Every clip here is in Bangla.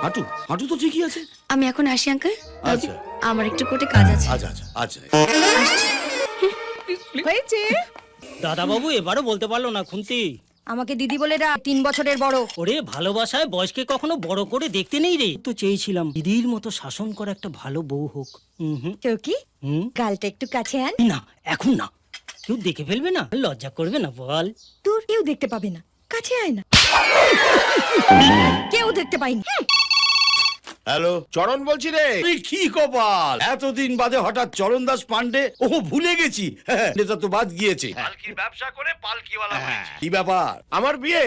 হাঁটু হাঁটু তো ঠিকই আছে। আমি এখন আসি আঙ্কেল। আচ্ছা আমার একটু কোর্টে কাজ আছে। আচ্ছা আচ্ছা আচ্ছা আসছি। হয়েছে। দাদা বাবু এবারও বলতে পারলো না খুন্তি। আমাকে দিদি বলে 3 বছরের বড়। ওরে ভালোবাসায় বয়সকে কখনো বড় করে দেখতে নেই রে। তো চেয়েছিলাম দিদির মতো শাসন করা একটা ভালো বউ হোক। চৌকি হুম গালটা একটু কাছে আন। না এখন না, কেউ দেখে ফেলবে না, লজ্জা করবে না বল। তোর কেউ দেখতে পাবে না, কাছে আয় না। কেউ দেখতে পাইনি। হ্যালো চরণ বলছি রে। কি কপাল, এতদিন বাদে হঠাৎ চরণ দাস পান্ডে। ও ভুলে গেছি, এটা তো বাদ গিয়েছে। পালকির ব্যবসা করে পালকিওয়ালা হয়েছে। কি ব্যাপার? আমার বিয়ে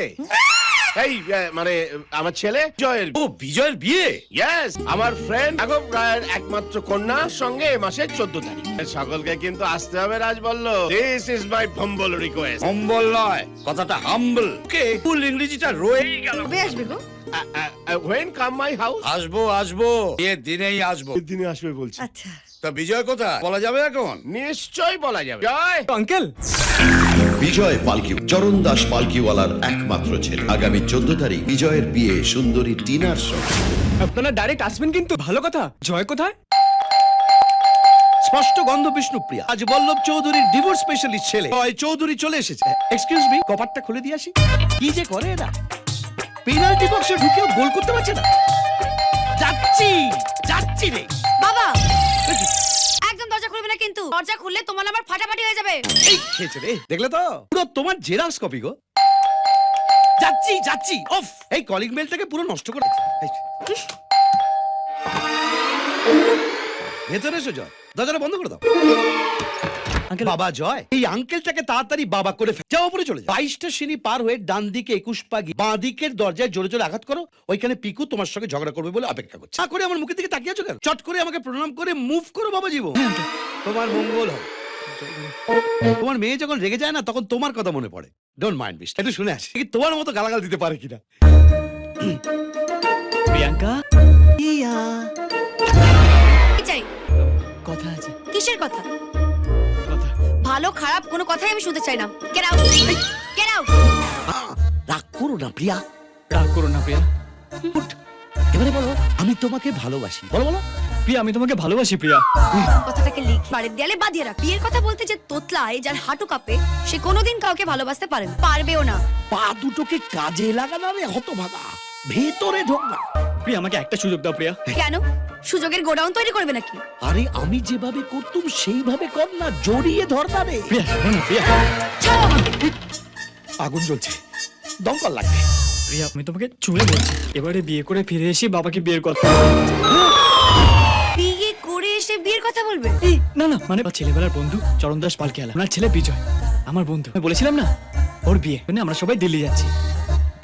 এই মানে আমার ছেলে জয়ের। ও বিজয়ের বিয়ে? ইয়েস, আমার ফ্রেন্ড রাঘব রায়ের একমাত্র কন্যার সঙ্গে এই মাসের 14 তারিখ। সকলকে কিন্তু আসতে হবে রাজ বলল। This is my humble request. Humble নয়, কথাটা হাম্বল। কে ফুল ইংরেজিটা রয়েই গেল। কবে আসবে গো? when come my house? আসবো আসবো, বিয়ের দিনেই আসবো। দিনে আসবে বলছি। আচ্ছা তা বিজয় কোথায় বলা যাবে এখন? নিশ্চয়ই বলা যাবে। জয় আঙ্কেল, বিজয় পালকি চরণ দাস পালকিওয়ালার একমাত্র ছেলে। আগামী 14 তারিখ বিজয়ের বিয়ে সুন্দরী টিনার সঙ্গে। আপনারা ডাইরেক্ট আসবেন কিন্তু ভালো কথা। জয় কোথায়? স্পষ্ট গন্ধ বিষ্ণুপ্রিয়া। আজ বল্লভ চৌধুরীর ডিভোর্স স্পেশালিস্ট ছেলে জয় চৌধুরী চলে এসেছে। এক্সকিউজ মি, কপারটা খুলে দিয়ে আসি। কি যে করে এরা, পেনাল্টি বক্সে ঢুকেও গোল করতে পারছে না। যাচ্ছি যাচ্ছি রে বাবা একদম দরজা খুলবে না কিন্তু। দরজা খুললে তোমার আমার ফাটাফাটি হয়ে যাবে। এই খেয়েছে রে, দেখলে তো পুরো তোমার জেরাক্স কপি গো। যাচ্ছি যাচ্ছি। অফ, এই কলিং বেলটাকে পুরো নষ্ট করে দিয়েছে। ভেতরে এসো জয়, দরজাটা বন্ধ করে দাও। বাবা জয়, এই আঙ্কেলটাকে তাড়াতাড়ি বাবা করে যাও, উপরে চলে যাও। 22টা সিঁড়ি পার হয়ে ডান দিকে 21 পা গিয়ে বাঁ দিকের দরজায় জোরে জোরে আঘাত করো। ওইখানে পিকু তোমার সঙ্গে ঝগড়া করবে বলে অপেক্ষা করছে। না করে আমার মুখের দিকে তাকিয়ে আছো কেন? চট করে আমাকে প্রণাম করে মুভ করো বাবা জীবন, তোমার মঙ্গল হবে। তোমার মেয়ে যখন রেগে যায় না, তখন তোমার কথা মনে পড়ে। ডোন্ট মাইন্ড মিস, একটু শুনে আসি তোমার মতো গালাগাল দিতে পারে কিনা। প্রিয়াঙ্কা, কি চাই? কথা আছে। কিসের কথা? কথা। ভালো খারাপ কোনো কথাই আমি শুনতে চাই না। Get out, get out. রাগ করো না প্রিয়া, রাগ করো না প্রিয়া। এবারে বলো আমি তোমাকে ভালোবাসি। বলো বলো। প্রিয়া, আমি তোমাকে ভালোবাসি প্রিয়া। কথাটাকে লিখে বাড়ির দেয়ালে বাঁধিয়ে রাখ। বিয়ের কথা বলতে যে তোতলায়, যার হাঁটু কাঁপে, সে কোনোদিন কাউকে ভালোবাসতে পারে না, পারবেও না। পা দুটোকে কাজে লাগানো রে হতভাগা, ভেতরে ঢোক না। প্রিয়া, আমাকে একটা সুযোগ দাও প্রিয়া। কেন? সুযোগের গোডাউন তৈরি করবে নাকি? আরে আমি যেভাবে করতুম সেইভাবে কর না, জড়িয়ে ধর না রে। প্রিয়া, শোনো না প্রিয়া। ছাড়ো আমাকে। আগুন জ্বলছে, দমকল লাগবে। প্রিয়া, আমি তোমাকে ছুঁয়ে বলছি, এবারে বিয়ে করে ফিরে এসে বাবাকে বিয়ের কথা। বিয়ে করে এসে বিয়ের কথা বলবে? এই না না, মানে ছেলেবেলার বন্ধু চরণ দাস পালকিওয়ালা, ওনার ছেলে বিজয় আমার বন্ধু। আমি বলেছিলাম না ওর বিয়ে, মানে আমরা সবাই দিল্লি যাচ্ছি।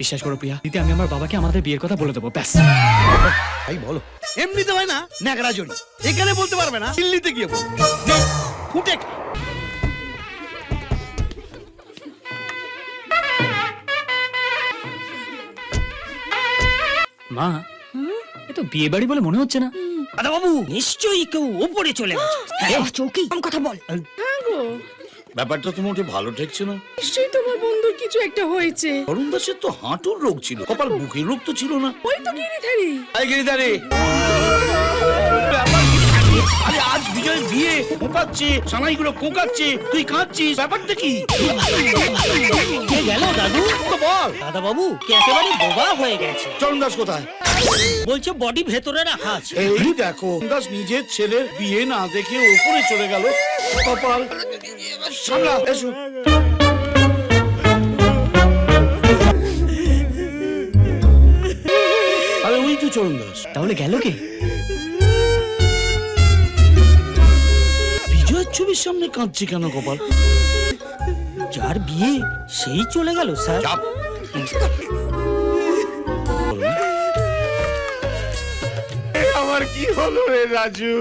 বিশ্বাস করো প্রিয়া, দিদি আমি আমার বাবাকে আমাদের বিয়ের কথা বলে দেবো, ব্যাস। ভাই বলো, এমনিতে হয় না ন্যাকড়া জড়ি, এখানে বলতে পারবে না, দিল্লিতে গিয়ে বল। ফুটে মা, এ তো বিয়ে বাড়ি বলে মনে হচ্ছে না। দাদা বাবু নিশ্চয়ই কেউ ওপরে চলে গেছে। চৌকি কম কথা বল। ব্যাপারটা তো মোটে ভালো ঠেকছে না। নিশ্চয়ই তোমার বন্ধুর কিছু একটা হয়েছে। অরুণ দাসের তো হাঁটুর রোগ ছিল, কপাল বুকের রোগ তো ছিল না। ওই তো গিরিধারী। এই গিরিধারী, আরে আজ বিজয়ের বিয়ে, কোঁকাচ্ছে, সানাইগুলো কোঁকাচ্ছে, তুই কাঁদছিস, ব্যাপারটা কি? কে গেল দাদু? তো বল। দাদা বাবু কে একেবারে বোবা হয়ে গেছে। চরণ দাস কোথায়? বলছে বডি ভেতরে রাখা আছে। এই দেখো, দাস নিজের ছেলের বিয়ে না দেখে উপরে চলে গেল। কপাল সামলা, এসো। আরে ওই তো চরণ দাস। তাহলে গেল কে? বিজয়ের ছবির সামনে কাঁদছে কেন কপাল? যার বিয়ে সেই চলে গেল স্যার। চাপ। আমার কি হলো রে রাজু?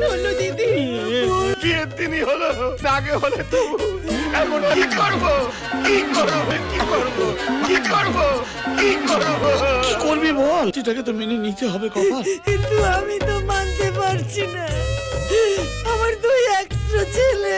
হলো দিদি। বিয়ের দিনই হলো, আগে হলে তো এখন কি করবো? কি করবো? কি করবো? কি করবো? কি করবো? কি করবি বল? এটাকে তো মেনে নিতে হবে কপাল। কিন্তু আমি তো মানতে পারছি না। আমার দুই একটা ছেলে।